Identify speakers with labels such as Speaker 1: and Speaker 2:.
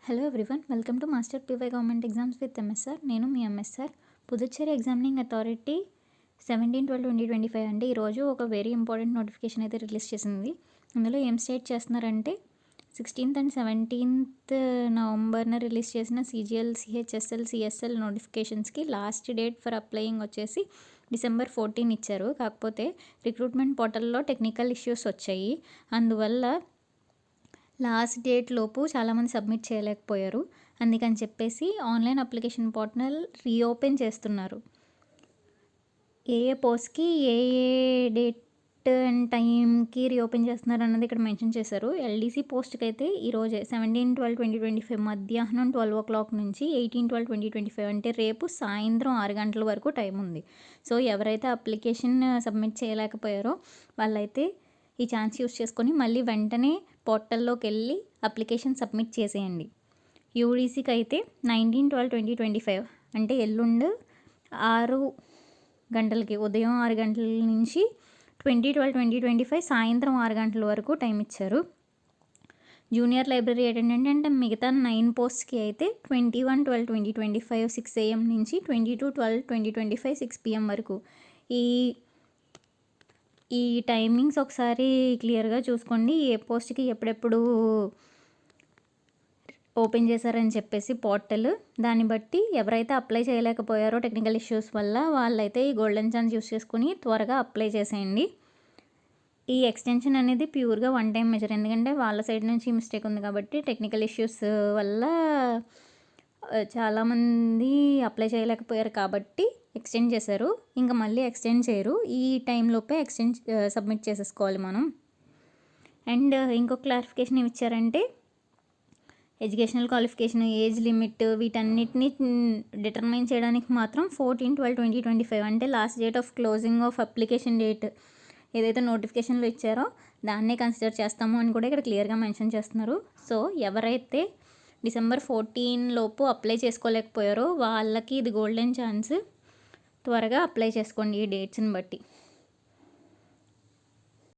Speaker 1: Hello everyone, welcome to master PY government exams with MSR. నేను మీ MSR. Puducherry examining authority 17/12/2025 అంటే ఈరోజు ఒక వెరీ ఇంపార్టెంట్ నోటిఫికేషన్ అయితే రిలీజ్ చేసింది. అందులో ఏం స్టేట్ చేస్తున్నారంటే 16th and 17th నవంబర్న రిలీజ్ చేసిన CGL, CHSL, CSL నోటిఫికేషన్స్కి లాస్ట్ డేట్ ఫర్ అప్లయింగ్ వచ్చేసి December 14 ఇచ్చారు. కాకపోతే రిక్రూట్మెంట్ పోర్టల్లో టెక్నికల్ ఇష్యూస్ వచ్చాయి. అందువల్ల లాస్ట్ డేట్ లోపు చాలామంది సబ్మిట్ చేయలేకపోయారు. అందుకని చెప్పేసి ఆన్లైన్ అప్లికేషన్ పోర్టల్ రీఓపెన్ చేస్తున్నారు. ఏ పోస్ట్కి ఏ డేట్ అండ్ టైంకి రీఓపెన్ చేస్తున్నారు అన్నది ఇక్కడ మెన్షన్ చేశారు. LDC పోస్ట్కి అయితే ఈరోజే 17/12/2025 మధ్యాహ్నం 12 o'clock నుంచి 18/12/2025 అంటే రేపు సాయంత్రం 6 గంటల వరకు టైం ఉంది. సో ఎవరైతే అప్లికేషన్ సబ్మిట్ చేయలేకపోయారో వాళ్ళైతే ఈ ఛాన్స్ యూస్ చేసుకొని మళ్ళీ వెంటనే పోర్టల్లోకి వెళ్ళి అప్లికేషన్ సబ్మిట్ చేసేయండి. UDCకి అయితే 19/12/2025 అంటే ఎల్లుండి 6 గంటలకి, ఉదయం 6 గంటల నుంచి 20/12/2025 సాయంత్రం 6 గంటల వరకు టైం ఇచ్చారు. జూనియర్ లైబ్రరీ అటెండెంట్ అంటే మిగతా 9 పోస్ట్కి అయితే 21/12/2025 6 AM నుంచి 22/12/2025 6 PM వరకు. ఈ టైమింగ్స్ ఒకసారి క్లియర్గా చూసుకోండి. ఏ పోస్ట్కి ఎప్పుడెప్పుడు ఓపెన్ చేశారని చెప్పేసి పోర్టల్, దాన్ని బట్టి ఎవరైతే అప్లై చేయలేకపోయారో టెక్నికల్ ఇష్యూస్ వల్ల వాళ్ళైతే ఈ గోల్డెన్ ఛాన్స్ యూస్ చేసుకుని త్వరగా అప్లై చేసేయండి. ఈ ఎక్స్టెన్షన్ అనేది ప్యూర్గా 1 time మెజర్, ఎందుకంటే వాళ్ళ సైడ్ నుంచి మిస్టేక్ ఉంది కాబట్టి టెక్నికల్ ఇష్యూస్ వల్ల చాలామంది అప్లై చేయలేకపోయారు కాబట్టి ఎక్స్టెండ్ చేశారు. ఇంకా మళ్ళీ ఎక్స్టెండ్ చేయరు. ఈ టైంలోపే సబ్మిట్ చేసేసుకోవాలి మనం. అండ్ ఇంకొక క్లారిఫికేషన్ ఏమి ఇచ్చారంటే ఎడ్యుకేషనల్ క్వాలిఫికేషన్, ఏజ్ లిమిట్ వీటన్నిటిని డిటర్మైన్ చేయడానికి మాత్రం 14/12/2025 అంటే last date of closing of application date ఏదైతే నోటిఫికేషన్లో ఇచ్చారో దాన్నే కన్సిడర్ చేస్తాము అని కూడా ఇక్కడ క్లియర్గా మెన్షన్ చేస్తున్నారు. సో ఎవరైతే December 14 లోపు అప్లై చేసుకోలేకపోయారో వాళ్ళకి ఇది గోల్డెన్ ఛాన్స్. త్వరగా అప్లై చేసుకోండి ఈ డేట్స్ని బట్టి.